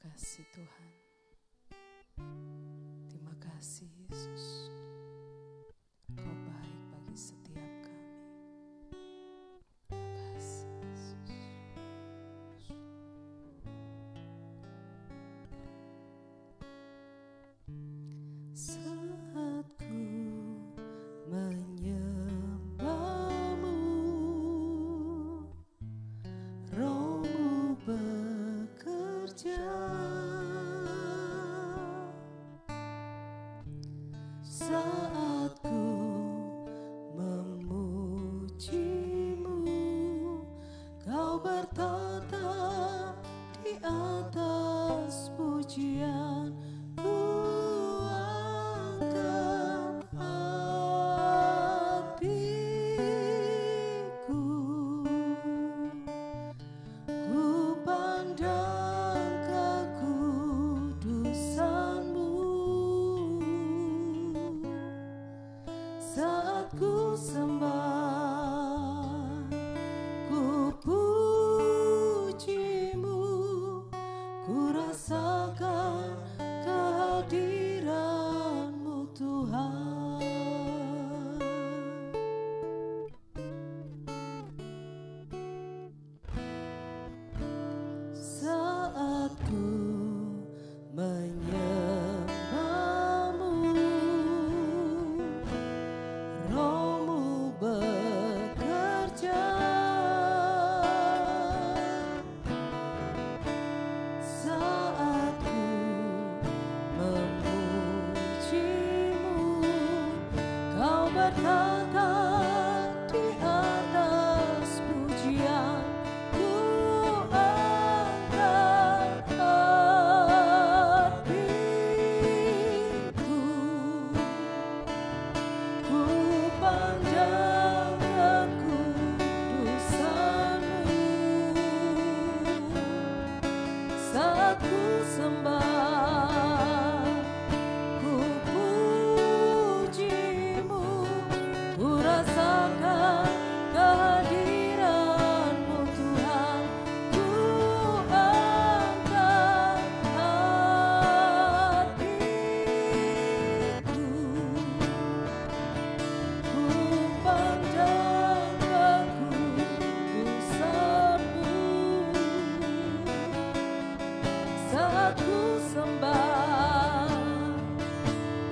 kasih Tuhan. Terima kasih Yesus. Kau baik bagi setiap kami. Terima kasih Yesus. Saat ku menyembahmu, Roh-Mu bekerja. Saat ku memujimu, Kau bertata di atas pujian. Ku angkat hatiku, ku pandang kekudusan-Mu. Saat ku sembah, ku pujimu, ku rasakan kehadiran-Mu Tuhan. Saat ku menyembahmu, Roh-Mu bekerja. Saat ku memujimu, Kau bertata di atas pujian. Ku angkat hatiku, ku pandang kekudusan-Mu. Saat ku sembah, ku pujimu, ku rasakan kehadiran-Mu Tuhan. Ku angkat hatiku, ku pandang kekudusan-Mu. Saat ku sembah,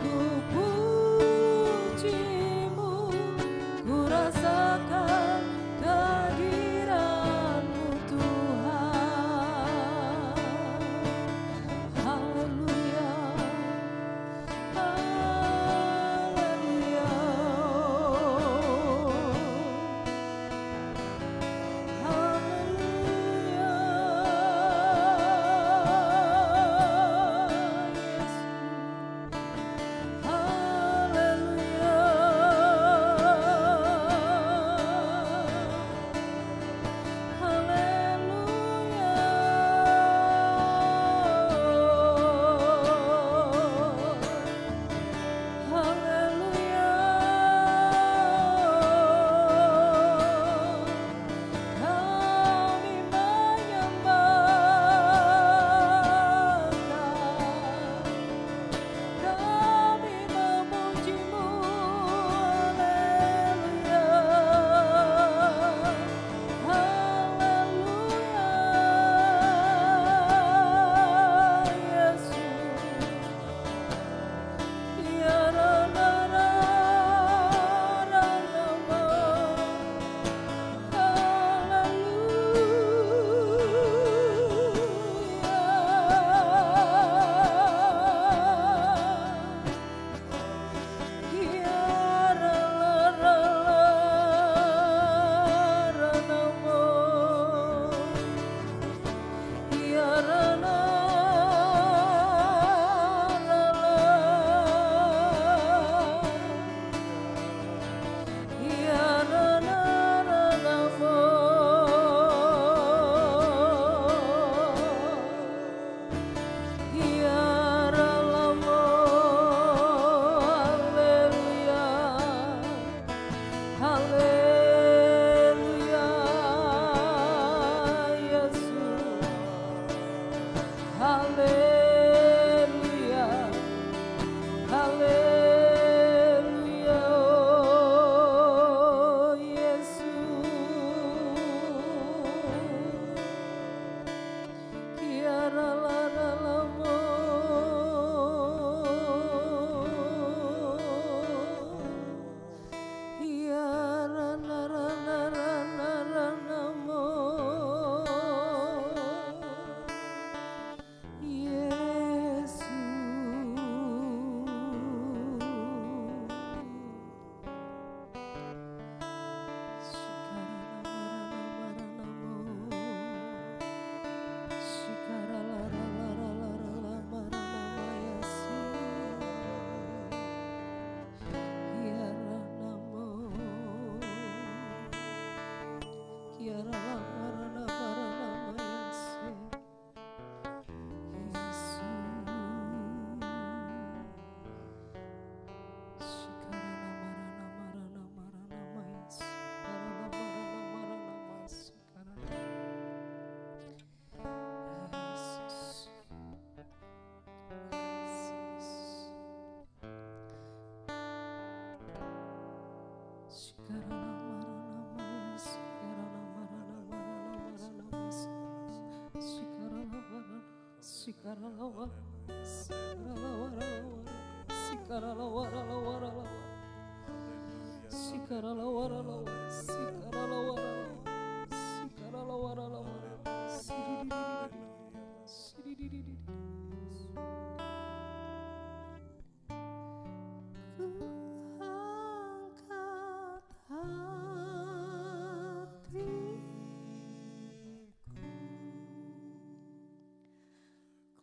ku pujimu, ku rasakan kehadiran-Mu Tuhan. Haleluya, haleluya, haleluya.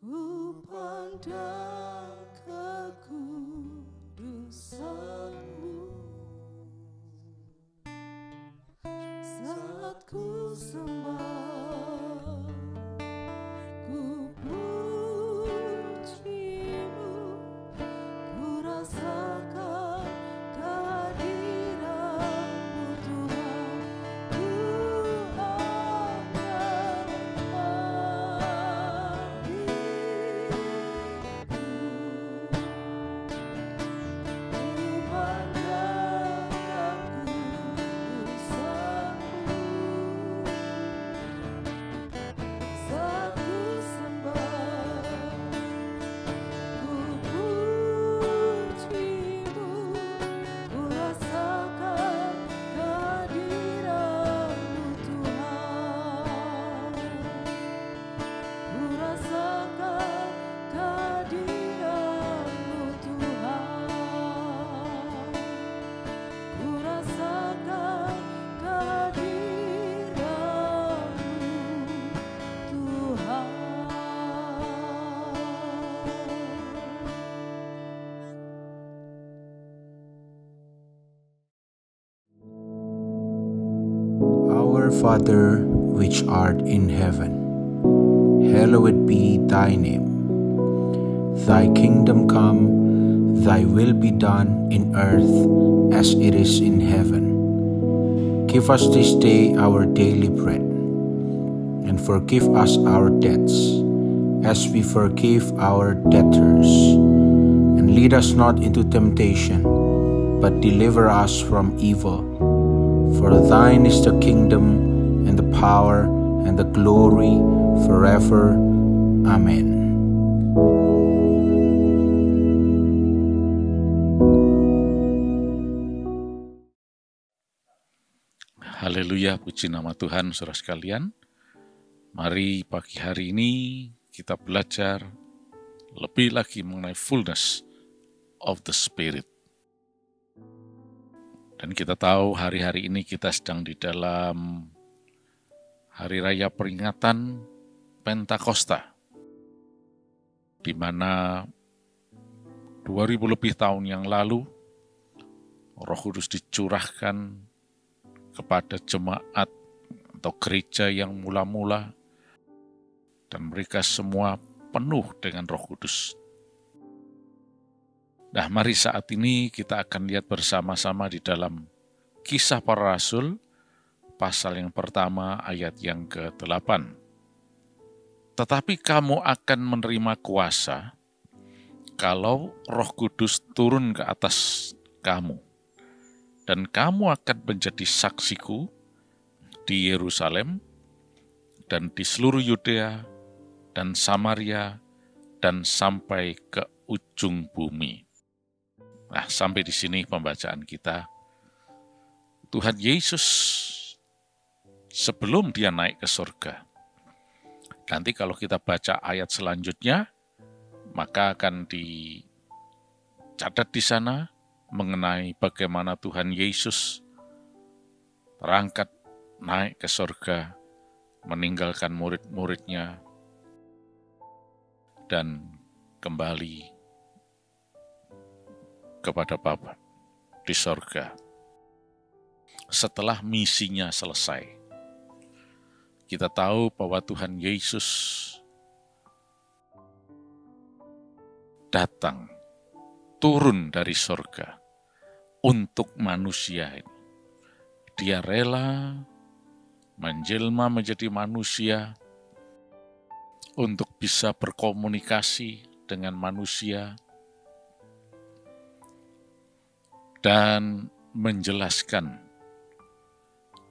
Ku pandang kekudusan-Mu saat ku sembah, ku puji-Mu, ku rasakan kehadiran-Mu Tuhan, ku angkat Our Father, which art in heaven, hallowed be thy name. Thy kingdom come, thy will be done in earth as it is in heaven. Give us this day our daily bread, and forgive us our debts, as we forgive our debtors. And lead us not into temptation, but deliver us from evil. For thine is the kingdom, and the power, and the glory, forever. Amen. Haleluya, puji nama Tuhan, saudara sekalian. Mari pagi hari ini kita belajar lebih lagi mengenai fullness of the Spirit. Dan kita tahu hari-hari ini kita sedang di dalam hari raya peringatan Pentakosta, di mana 2000 lebih tahun yang lalu Roh Kudus dicurahkan kepada jemaat atau gereja yang mula-mula, dan mereka semua penuh dengan Roh Kudus. Nah, mari saat ini kita akan lihat bersama-sama di dalam Kisah Para Rasul, pasal yang pertama, ayat yang ke-8. Tetapi kamu akan menerima kuasa kalau Roh Kudus turun ke atas kamu, dan kamu akan menjadi saksiku di Yerusalem dan di seluruh Yudea dan Samaria dan sampai ke ujung bumi. Nah, sampai di sini pembacaan kita. Tuhan Yesus sebelum dia naik ke surga. Nanti kalau kita baca ayat selanjutnya, maka akan dicatat di sana mengenai bagaimana Tuhan Yesus terangkat naik ke surga, meninggalkan murid-muridnya, dan kembali kepada Bapa di surga. Setelah misinya selesai, kita tahu bahwa Tuhan Yesus datang, turun dari surga untuk manusia ini. Dia rela menjelma menjadi manusia untuk bisa berkomunikasi dengan manusia dan menjelaskan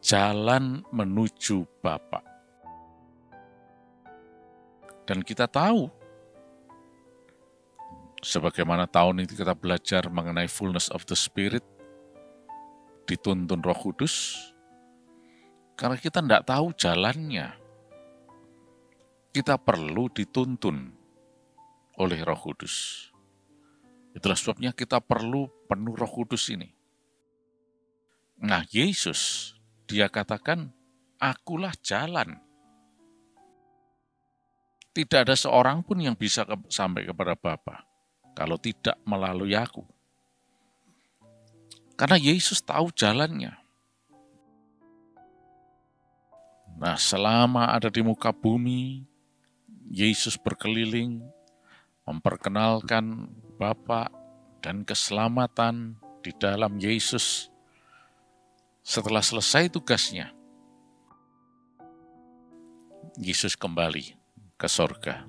jalan menuju Bapa. Dan kita tahu, sebagaimana tahun ini kita belajar mengenai fullness of the Spirit, dituntun Roh Kudus, karena kita tidak tahu jalannya. Kita perlu dituntun oleh Roh Kudus. Itulah sebabnya kita perlu penuh Roh Kudus ini. Nah, Yesus, dia katakan, akulah jalan. Tidak ada seorang pun yang bisa sampai kepada Bapa kalau tidak melalui aku. Karena Yesus tahu jalannya. Nah, selama ada di muka bumi, Yesus berkeliling, memperkenalkan Bapa dan keselamatan di dalam Yesus. Setelah selesai tugasnya, Yesus kembali ke sorga.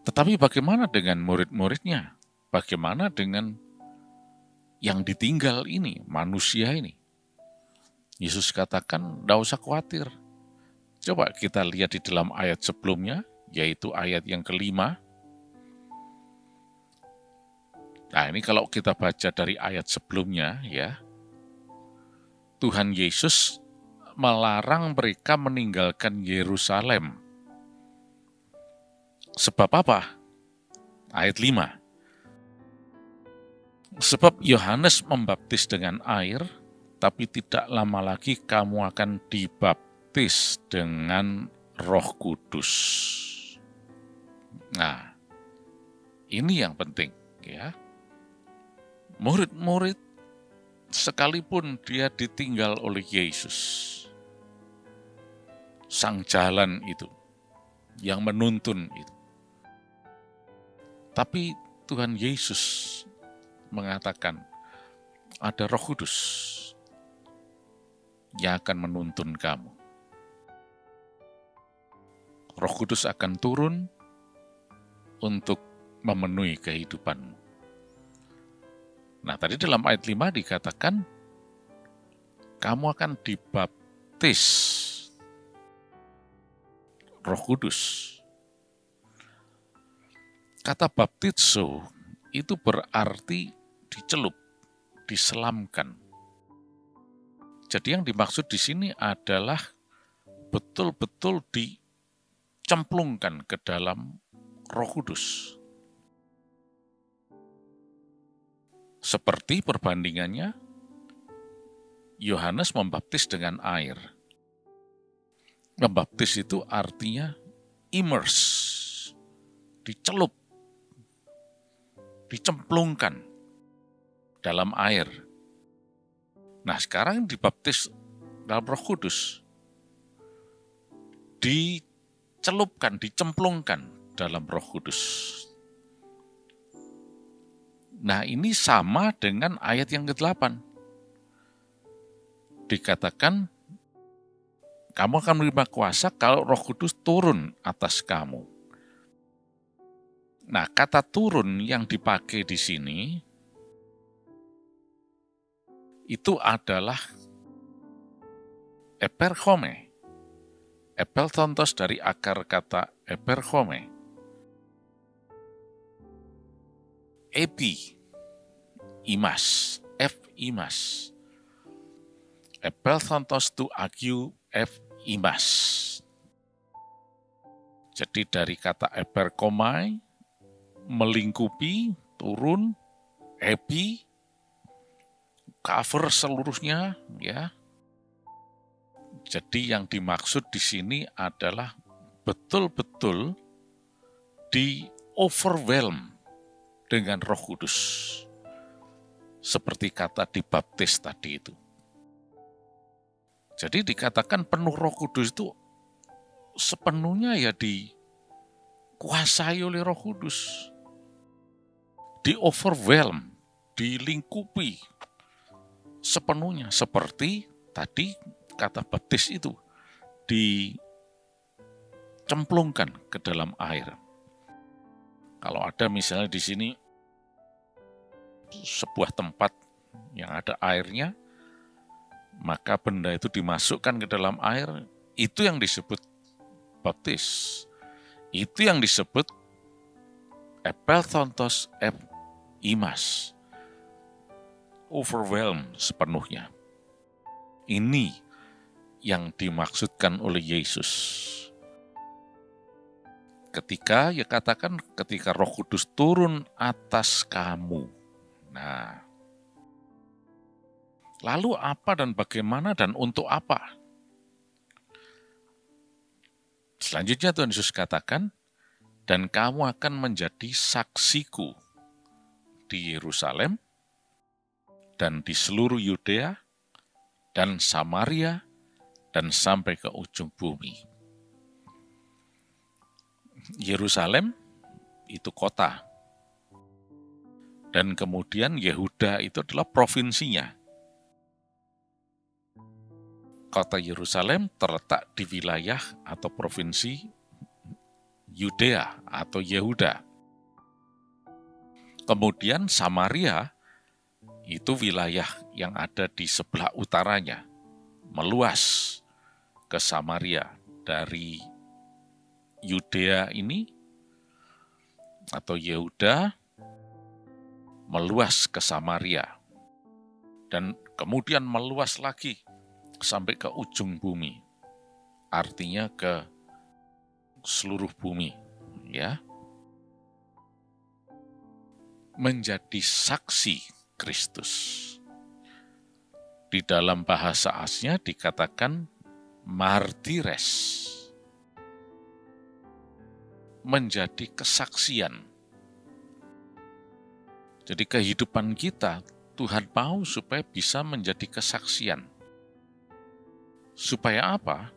Tetapi bagaimana dengan murid-muridnya? Bagaimana dengan yang ditinggal ini, manusia ini? Yesus katakan, tidak usah khawatir. Coba kita lihat di dalam ayat sebelumnya, yaitu ayat yang ke-5. Nah, ini kalau kita baca dari ayat sebelumnya, ya, Tuhan Yesus melarang mereka meninggalkan Yerusalem. Sebab apa? Ayat 5. Sebab Yohanes membaptis dengan air, tapi tidak lama lagi kamu akan dibaptis dengan Roh Kudus. Nah, ini yang penting, ya. Murid-murid, sekalipun dia ditinggal oleh Yesus, sang jalan itu, yang menuntun itu. Tapi Tuhan Yesus mengatakan, ada Roh Kudus yang akan menuntun kamu. Roh Kudus akan turun untuk memenuhi kehidupanmu. Nah, tadi dalam ayat 5 dikatakan, kamu akan dibaptis Roh Kudus. Kata baptizo itu berarti dicelup, diselamkan. Jadi yang dimaksud di sini adalah betul-betul dicemplungkan ke dalam Roh Kudus. Seperti perbandingannya, Yohanes membaptis dengan air. Membaptis itu artinya immerse, dicelup, dicemplungkan dalam air. Nah, sekarang dibaptis dalam Roh Kudus, dicelupkan, dicemplungkan dalam Roh Kudus. Nah, ini sama dengan ayat yang ke-8. Dikatakan, kamu akan menerima kuasa kalau Roh Kudus turun atas kamu. Nah, kata turun yang dipakai di sini, itu adalah eperchome. Epeltontos dari akar kata eperchome. Epi, imas, F imas. Epeltontos tu agiu F imas. Jadi dari kata eperkomai, melingkupi, turun, epi, cover seluruhnya, ya. Jadi yang dimaksud di sini adalah betul-betul di-overwhelm dengan Roh Kudus. Seperti kata dibaptis tadi itu. Jadi dikatakan penuh Roh Kudus itu sepenuhnya ya dikuasai oleh Roh Kudus. Di-overwhelm, dilingkupi sepenuhnya. Seperti tadi kata baptis itu, dicemplungkan ke dalam air. Kalau ada misalnya di sini sebuah tempat yang ada airnya, maka benda itu dimasukkan ke dalam air, itu yang disebut baptis. Itu yang disebut epelthontos imas. Overwhelm sepenuhnya. Ini yang dimaksudkan oleh Yesus. Ketika Roh Kudus turun atas kamu. Nah, lalu apa dan bagaimana dan untuk apa? Selanjutnya Tuhan Yesus katakan, dan kamu akan menjadi saksiku di Yerusalem dan di seluruh Yudea dan Samaria dan sampai ke ujung bumi. Yerusalem itu kota. Dan kemudian Yehuda itu adalah provinsinya. Kota Yerusalem terletak di wilayah atau provinsi Yudea atau Yehuda. Kemudian Samaria itu wilayah yang ada di sebelah utaranya, meluas ke Samaria dari Yudea ini atau Yehuda meluas ke Samaria dan kemudian meluas lagi sampai ke ujung bumi, artinya ke seluruh bumi, ya. Menjadi saksi Kristus. Di dalam bahasa aslinya dikatakan martires. Menjadi kesaksian. Jadi kehidupan kita, Tuhan mau supaya bisa menjadi kesaksian. Supaya apa?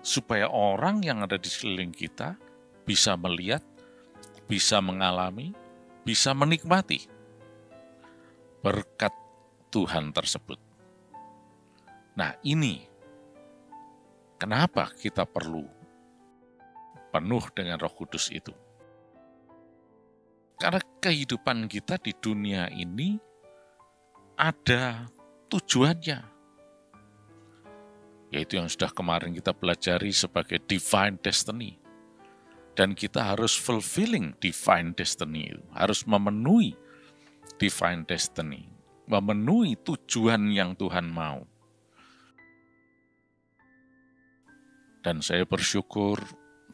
Supaya orang yang ada di sekeliling kita bisa melihat, bisa mengalami, bisa menikmati berkat Tuhan tersebut. Nah, ini kenapa kita perlu penuh dengan Roh Kudus itu. Karena kehidupan kita di dunia ini ada tujuannya. Yaitu yang sudah kemarin kita pelajari sebagai divine destiny. Dan kita harus fulfilling divine destiny, harus memenuhi divine destiny, memenuhi tujuan yang Tuhan mau. Dan saya bersyukur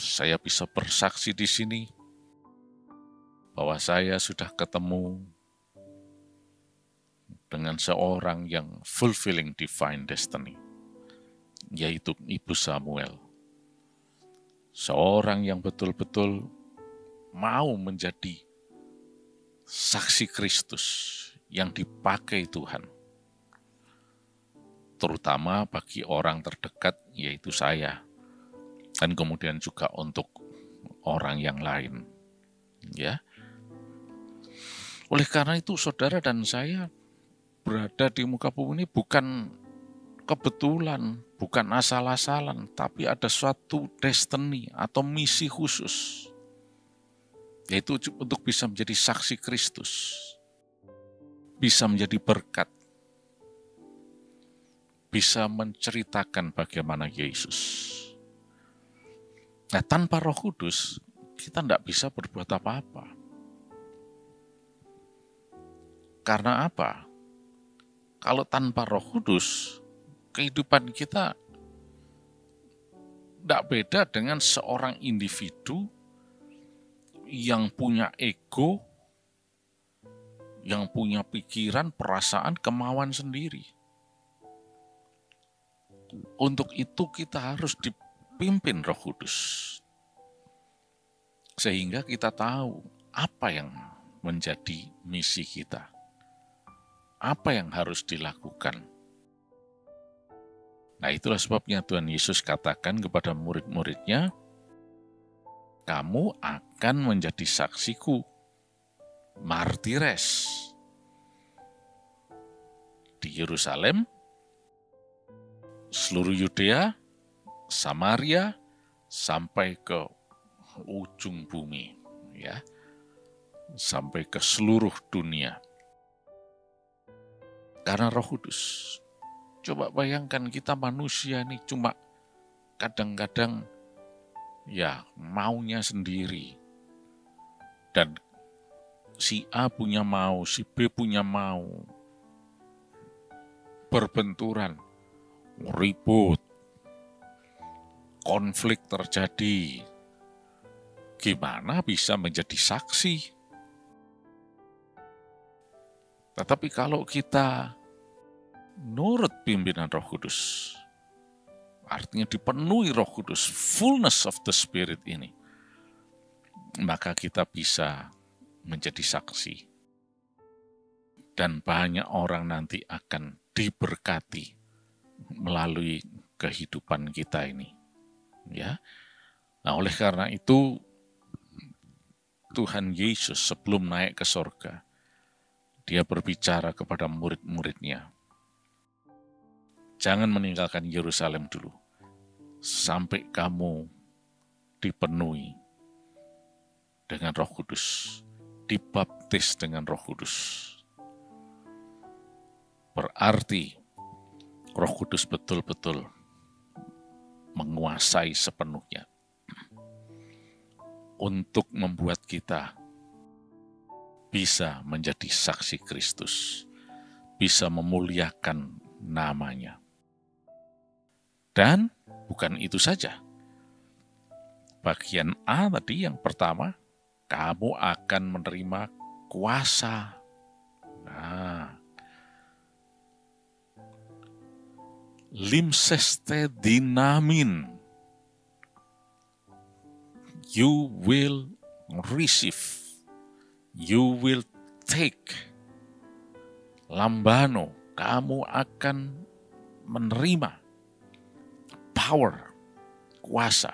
saya bisa bersaksi di sini bahwa saya sudah ketemu dengan seorang yang fulfilling divine destiny, yaitu Ibu Samuel. Seorang yang betul-betul mau menjadi saksi Kristus yang dipakai Tuhan. Terutama bagi orang terdekat, yaitu saya. Dan kemudian juga untuk orang yang lain. Ya. Oleh karena itu, saudara dan saya berada di muka bumi ini bukan kebetulan, bukan asal-asalan, tapi ada suatu destiny atau misi khusus, yaitu untuk bisa menjadi saksi Kristus, bisa menjadi berkat, bisa menceritakan bagaimana Yesus. Nah, tanpa Roh Kudus, kita tidak bisa berbuat apa-apa. Karena apa? Kalau tanpa Roh Kudus, kehidupan kita tidak beda dengan seorang individu yang punya ego, yang punya pikiran, perasaan, kemauan sendiri. Untuk itu kita harus dipimpin Roh Kudus. Sehingga kita tahu apa yang menjadi misi kita. Apa yang harus dilakukan. Nah, itulah sebabnya Tuhan Yesus katakan kepada murid-muridnya, kamu akan menjadi saksiku, martires, di Yerusalem, seluruh Yudea, Samaria, sampai ke ujung bumi, ya, sampai ke seluruh dunia. Karena Roh Kudus. Coba bayangkan kita manusia nih cuma kadang-kadang ya maunya sendiri. Dan si A punya mau, si B punya mau. Berbenturan, ribut, konflik terjadi. Gimana bisa menjadi saksi? Tetapi kalau kita nurut pimpinan Roh Kudus, artinya dipenuhi Roh Kudus, fullness of the Spirit ini, maka kita bisa menjadi saksi. Dan banyak orang nanti akan diberkati melalui kehidupan kita ini. Ya. Nah, oleh karena itu Tuhan Yesus sebelum naik ke sorga, dia berbicara kepada murid-muridnya, jangan meninggalkan Yerusalem dulu, sampai kamu dipenuhi dengan Roh Kudus, dibaptis dengan Roh Kudus. Berarti Roh Kudus betul-betul menguasai sepenuhnya untuk membuat kita bisa menjadi saksi Kristus, bisa memuliakan namanya. Dan bukan itu saja. Bagian A tadi yang pertama, kamu akan menerima kuasa. Nah, limseste dinamin. You will receive. You will take. Lambano, kamu akan menerima power, kuasa.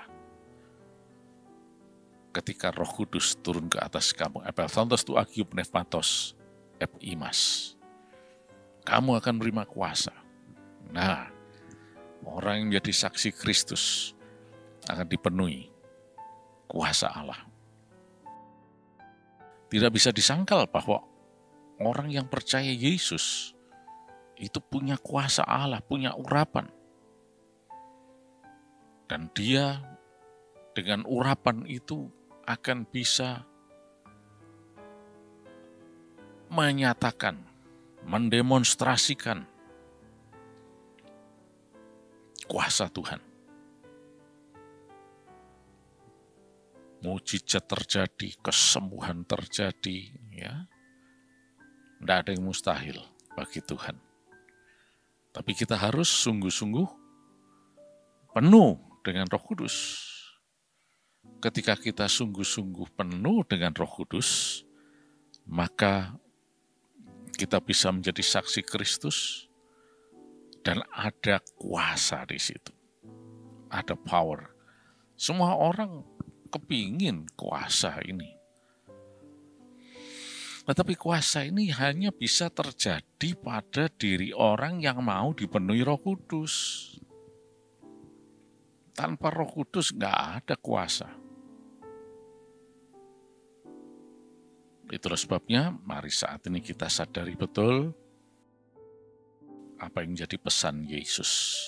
Ketika Roh Kudus turun ke atas kamu, epelthontos tu agiu pneumatos, imas. Kamu akan menerima kuasa. Nah, orang yang menjadi saksi Kristus akan dipenuhi kuasa Allah. Tidak bisa disangkal bahwa orang yang percaya Yesus itu punya kuasa Allah, punya urapan. Dan dia dengan urapan itu akan bisa menyatakan, mendemonstrasikan kuasa Tuhan. Mujizat terjadi, kesembuhan terjadi, ya. Tidak ada yang mustahil bagi Tuhan. Tapi kita harus sungguh-sungguh penuh dengan Roh Kudus. Ketika kita sungguh-sungguh penuh dengan Roh Kudus, maka kita bisa menjadi saksi Kristus dan ada kuasa di situ. Ada power. Semua orang kepingin kuasa ini. Tetapi kuasa ini hanya bisa terjadi pada diri orang yang mau dipenuhi Roh Kudus. Tanpa Roh Kudus nggak ada kuasa. Itulah sebabnya mari saat ini kita sadari betul apa yang menjadi pesan Yesus.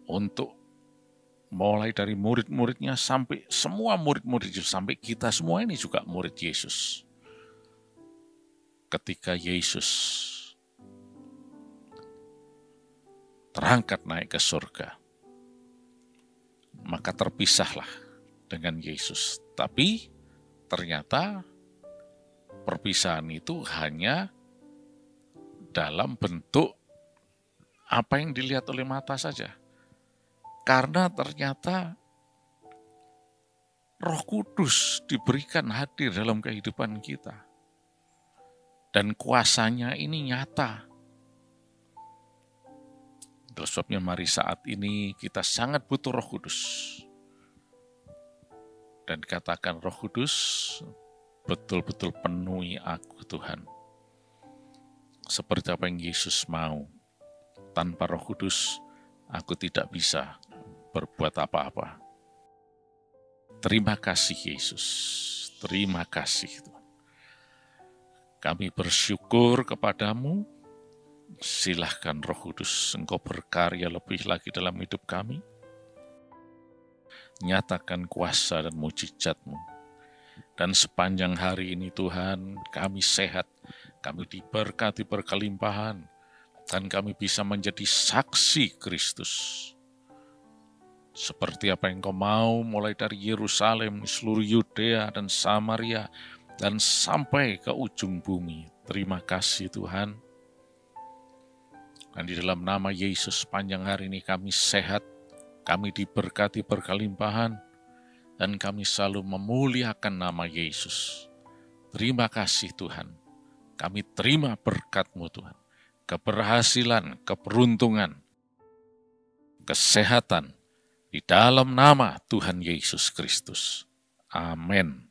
Untuk mulai dari murid-muridnya sampai semua murid-murid Yesus, sampai kita semua ini juga murid Yesus. Ketika Yesus terangkat naik ke surga, maka terpisahlah dengan Yesus. Tapi ternyata perpisahan itu hanya dalam bentuk apa yang dilihat oleh mata saja. Karena ternyata Roh Kudus diberikan hadir dalam kehidupan kita. Dan kuasanya ini nyata. Terus sebabnya mari saat ini kita sangat butuh Roh Kudus. Dan katakan, Roh Kudus, betul-betul penuhi aku Tuhan. Seperti apa yang Yesus mau. Tanpa Roh Kudus, aku tidak bisa berbuat apa-apa. Terima kasih Yesus. Terima kasih Tuhan. Kami bersyukur kepadamu Silahkan Roh Kudus, Engkau berkarya lebih lagi dalam hidup kami. Nyatakan kuasa dan mujizat-Mu. Dan sepanjang hari ini Tuhan, kami sehat, kami diberkati berkelimpahan, dan kami bisa menjadi saksi Kristus. Seperti apa yang Kau mau, mulai dari Yerusalem, seluruh Yudea dan Samaria, dan sampai ke ujung bumi. Terima kasih Tuhan. Dan di dalam nama Yesus sepanjang hari ini kami sehat, kami diberkati berkelimpahan, dan kami selalu memuliakan nama Yesus. Terima kasih Tuhan. Kami terima berkat-Mu Tuhan. Keberhasilan, keberuntungan, kesehatan, di dalam nama Tuhan Yesus Kristus. Amin.